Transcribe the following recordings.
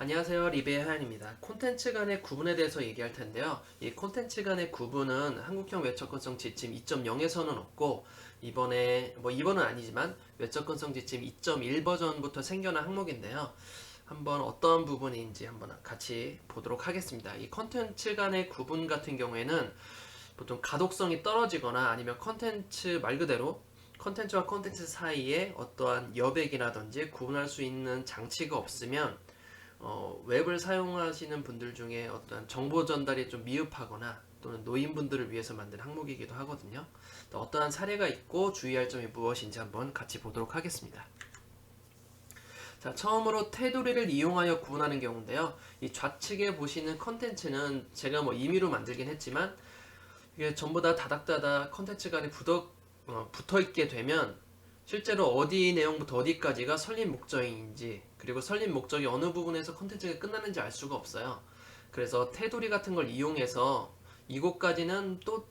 안녕하세요. 리베의 하연입니다. 콘텐츠 간의 구분에 대해서 얘기할 텐데요. 이 콘텐츠 간의 구분은 한국형 외적건성 지침 2.0에서는 없고 이번은 아니지만 외적건성 지침 2.1 버전부터 생겨난 항목인데요. 한번 어떤 부분인지 한번 같이 보도록 하겠습니다. 이 콘텐츠 간의 구분 같은 경우에는 보통 가독성이 떨어지거나 아니면 콘텐츠 말 그대로 콘텐츠와 콘텐츠 사이에 어떠한 여백이라든지 구분할 수 있는 장치가 없으면 웹을 사용하시는 분들 중에 어떤 정보 전달이 좀 미흡하거나 또는 노인분들을 위해서 만든 항목이기도 하거든요. 또 어떠한 사례가 있고 주의할 점이 무엇인지 한번 같이 보도록 하겠습니다. 자, 처음으로 테두리를 이용하여 구분하는 경우인데요. 이 좌측에 보시는 컨텐츠는 제가 임의로 만들긴 했지만 이게 전부 다 다닥다닥 컨텐츠 간에 붙어 있게 되면 실제로 어디 내용부터 어디까지가 설립 목적인지 그리고 설립 목적이 어느 부분에서 컨텐츠가 끝나는지 알 수가 없어요. 그래서 테두리 같은 걸 이용해서 이곳까지는 또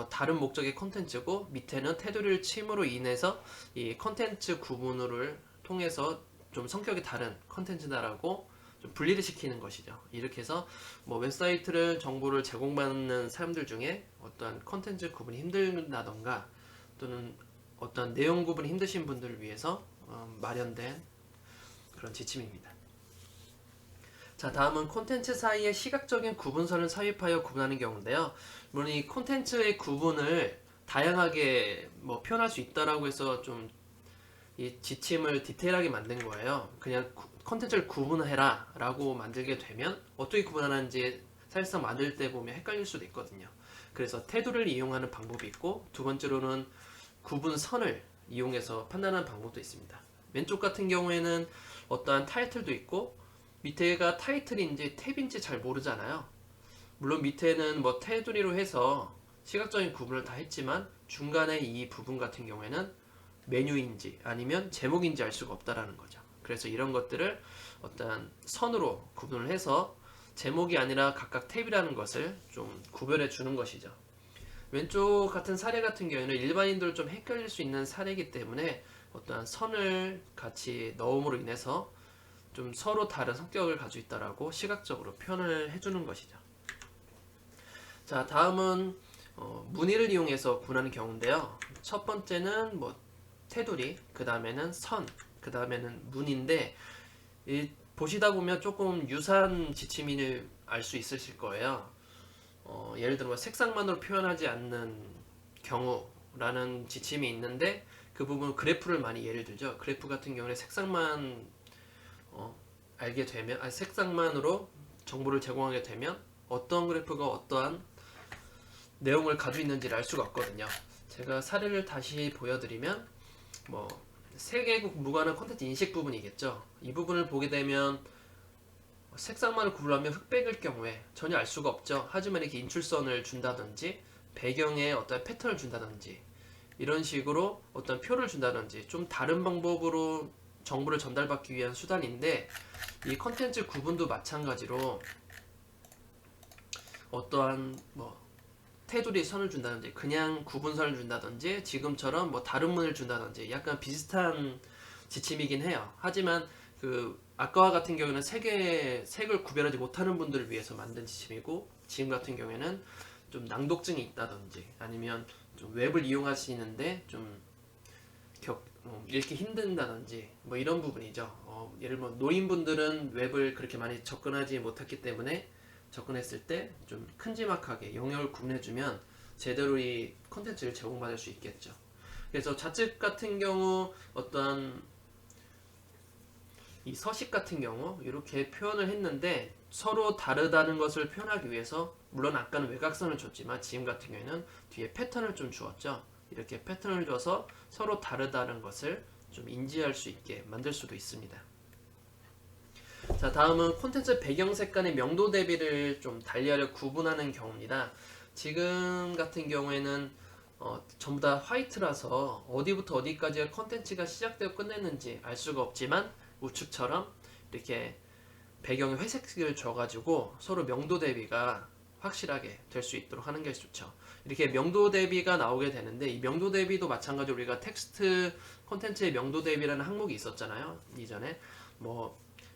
다른 목적의 컨텐츠고 밑에는 테두리를 침으로 인해서 이 컨텐츠 구분을 통해서 좀 성격이 다른 컨텐츠다라고 좀 분리를 시키는 것이죠. 이렇게 해서 웹사이트를 정보를 제공받는 사람들 중에 어떠한 컨텐츠 구분이 힘들다던가 또는 어떤 내용 구분이 힘드신 분들을 위해서 마련된 그런 지침입니다. 자, 다음은 콘텐츠 사이에 시각적인 구분선을 삽입하여 구분하는 경우인데요. 물론 이 콘텐츠의 구분을 다양하게 표현할 수 있다라고 해서 좀 이 지침을 디테일하게 만든 거예요. 그냥 콘텐츠를 구분해라 라고 만들게 되면 어떻게 구분하는지 사실상 만들 때 보면 헷갈릴 수도 있거든요. 그래서 테두리를 이용하는 방법이 있고 두 번째로는 구분선을 이용해서 판단하는 방법도 있습니다. 왼쪽 같은 경우에는 어떠한 타이틀도 있고 밑에가 타이틀인지 탭인지 잘 모르잖아요. 물론 밑에는 테두리로 해서 시각적인 구분을 다 했지만 중간에 이 부분 같은 경우에는 메뉴인지 아니면 제목인지 알 수가 없다라는 거죠. 그래서 이런 것들을 어떤 선으로 구분을 해서 제목이 아니라 각각 탭이라는 것을 좀 구별해 주는 것이죠. 왼쪽 같은 사례 같은 경우에는 일반인들 좀 헷갈릴 수 있는 사례이기 때문에 어떠한 선을 같이 넣음으로 인해서 좀 서로 다른 성격을 가지고 있다라고 시각적으로 표현을 해주는 것이죠. 자, 다음은 무늬를 이용해서 구분하는 경우인데요. 첫 번째는 테두리, 그 다음에는 선, 그 다음에는 문인데 보시다 보면 조금 유사한 지침인을 알 수 있으실 거예요. 예를 들어 색상만으로 표현하지 않는 경우라는 지침이 있는데 그 부분 그래프를 많이 예를 들죠. 그래프 같은 경우에 색상만 알게 되면 색상만으로 정보를 제공하게 되면 어떤 그래프가 어떠한 내용을 가지고 있는지를 알 수가 없거든요. 제가 사례를 다시 보여드리면 세개국 무관한 콘텐츠 인식 부분이겠죠. 이 부분을 보게 되면 색상만을 구분하면 흑백일 경우에 전혀 알 수가 없죠. 하지만 이렇게 인출선을 준다든지 배경에 어떤 패턴을 준다든지 이런 식으로 어떤 표를 준다든지 좀 다른 방법으로 정보를 전달받기 위한 수단인데 이 컨텐츠 구분도 마찬가지로 어떠한 테두리 선을 준다든지 그냥 구분선을 준다든지 지금처럼 다른 문을 준다든지 약간 비슷한 지침이긴 해요. 하지만 아까와 같은 경우에는 색을 구별하지 못하는 분들을 위해서 만든 지침이고 지금 같은 경우에는 좀 낭독증이 있다든지 아니면 좀 웹을 이용하시는데 좀 읽기 힘든다든지 이런 부분이죠. 예를 들면 노인분들은 웹을 그렇게 많이 접근하지 못했기 때문에 접근했을 때 좀 큼지막하게 영역을 구분해주면 제대로 이 컨텐츠를 제공받을 수 있겠죠. 그래서 좌측 같은 경우 어떠한 이 서식 같은 경우 이렇게 표현을 했는데 서로 다르다는 것을 표현하기 위해서 물론 아까는 외곽선을 줬지만 지금 같은 경우에는 뒤에 패턴을 좀 주었죠. 이렇게 패턴을 줘서 서로 다르다는 것을 좀 인지할 수 있게 만들 수도 있습니다. 자, 다음은 콘텐츠 배경색 간의 명도 대비를 좀 달리하려 구분하는 경우입니다. 지금 같은 경우에는 전부 다 화이트라서 어디부터 어디까지가 콘텐츠가 시작되고 끝냈는지 알 수가 없지만 우측처럼 이렇게 배경에 회색을 줘가지고 서로 명도 대비가 확실하게 될 수 있도록 하는 게 좋죠. 이렇게 명도 대비가 나오게 되는데 이 명도 대비도 마찬가지로 우리가 텍스트 콘텐츠의 명도 대비라는 항목이 있었잖아요. 이전에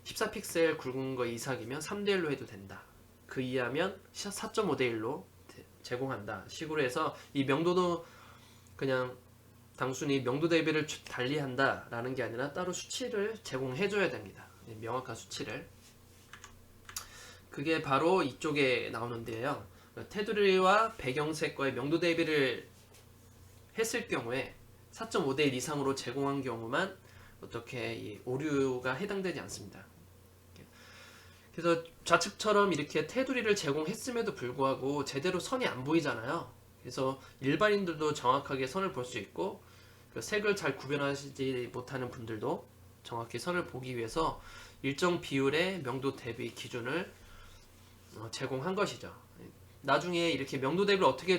14픽셀 굵은 거 이상이면 3대1로 해도 된다. 그 이하면 4.5대1로 제공한다. 식으로 해서 이 명도도 그냥 단순히 명도 대비를 달리한다 라는 게 아니라 따로 수치를 제공해 줘야 됩니다. 명확한 수치를. 그게 바로 이쪽에 나오는데요. 테두리와 배경색과의 명도 대비를 했을 경우에 4.5대1 이상으로 제공한 경우만 어떻게 이 오류가 해당되지 않습니다. 그래서 좌측처럼 이렇게 테두리를 제공했음에도 불구하고 제대로 선이 안 보이잖아요. 그래서 일반인들도 정확하게 선을 볼 수 있고 그 색을 잘 구별하지 못하는 분들도 정확히 선을 보기 위해서 일정 비율의 명도 대비 기준을 제공한 것이죠. 나중에 이렇게 명도 대비를 어떻게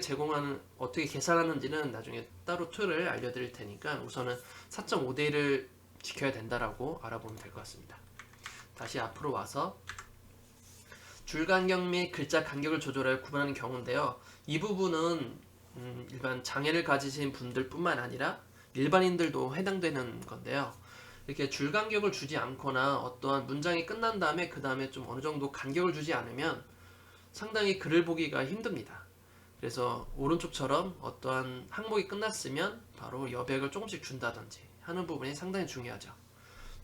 계산하는지는 나중에 따로 툴을 알려드릴 테니까 우선은 4.5대1을 지켜야 된다라고 알아보면 될 것 같습니다. 다시 앞으로 와서 줄 간격 및 글자 간격을 조절하여 구분하는 경우인데요. 이 부분은 일반 장애를 가지신 분들뿐만 아니라 일반인들도 해당되는 건데요. 이렇게 줄 간격을 주지 않거나 어떠한 문장이 끝난 다음에 그 다음에 좀 어느 정도 간격을 주지 않으면 상당히 글을 보기가 힘듭니다. 그래서 오른쪽처럼 어떠한 항목이 끝났으면 바로 여백을 조금씩 준다든지 하는 부분이 상당히 중요하죠.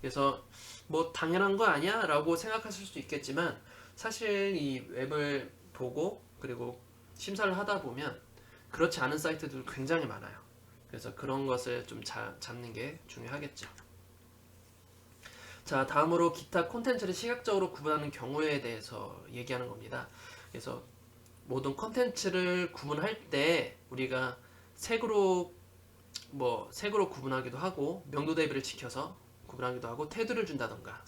그래서 뭐 당연한 거 아니야? 라고 생각하실 수도 있겠지만 사실 이 웹을 보고 그리고 심사를 하다 보면 그렇지 않은 사이트들도 굉장히 많아요. 그래서 그런 것을 좀 잡는 게 중요하겠죠. 자, 다음으로 기타 콘텐츠를 시각적으로 구분하는 경우에 대해서 얘기하는 겁니다. 그래서 모든 콘텐츠를 구분할 때 우리가 색으로 구분하기도 하고 명도 대비를 지켜서 구분하기도 하고 테두리를 준다던가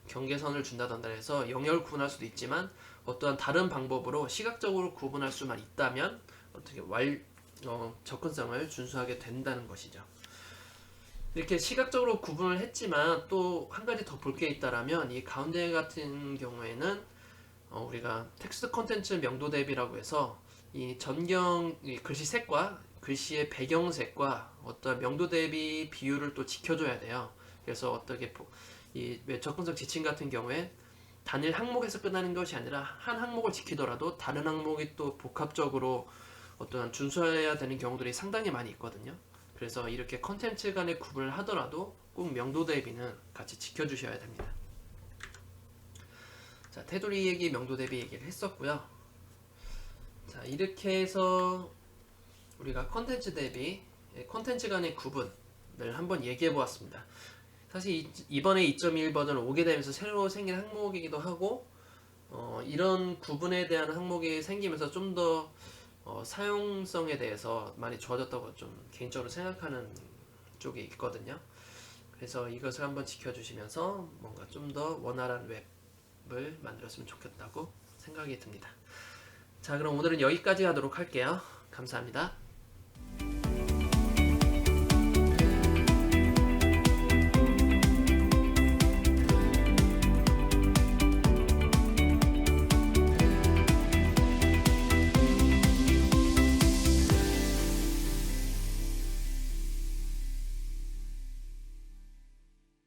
경계선을 준다던가 해서 영역을 구분할 수도 있지만 어떠한 다른 방법으로 시각적으로 구분할 수만 있다면 어떻게 접근성을 준수하게 된다는 것이죠. 이렇게 시각적으로 구분을 했지만 또 한 가지 더 볼 게 있다라면 이 가운데 같은 경우에는 우리가 텍스트 콘텐츠 명도 대비라고 해서 이 글씨 색과 글씨의 배경색과 어떤 명도 대비 비율을 또 지켜줘야 돼요. 그래서 어떻게 이 접근성 지침 같은 경우에 단일 항목에서 끝나는 것이 아니라 한 항목을 지키더라도 다른 항목이 또 복합적으로 어떤 준수해야 되는 경우들이 상당히 많이 있거든요. 그래서 이렇게 컨텐츠 간의 구분을 하더라도 꼭 명도 대비는 같이 지켜주셔야 됩니다. 자, 테두리 얘기, 명도 대비 얘기를 했었고요. 자, 이렇게 해서 우리가 컨텐츠 대비, 컨텐츠 간의 구분을 한번 얘기해 보았습니다. 사실 이번에 2.1 버전 오게 되면서 새로 생긴 항목이기도 하고 이런 구분에 대한 항목이 생기면서 좀 더 사용성에 대해서 많이 좋아졌다고 좀 개인적으로 생각하는 쪽이 있거든요. 그래서 이것을 한번 지켜주시면서 뭔가 좀 더 원활한 웹을 만들었으면 좋겠다고 생각이 듭니다. 자, 그럼 오늘은 여기까지 하도록 할게요. 감사합니다.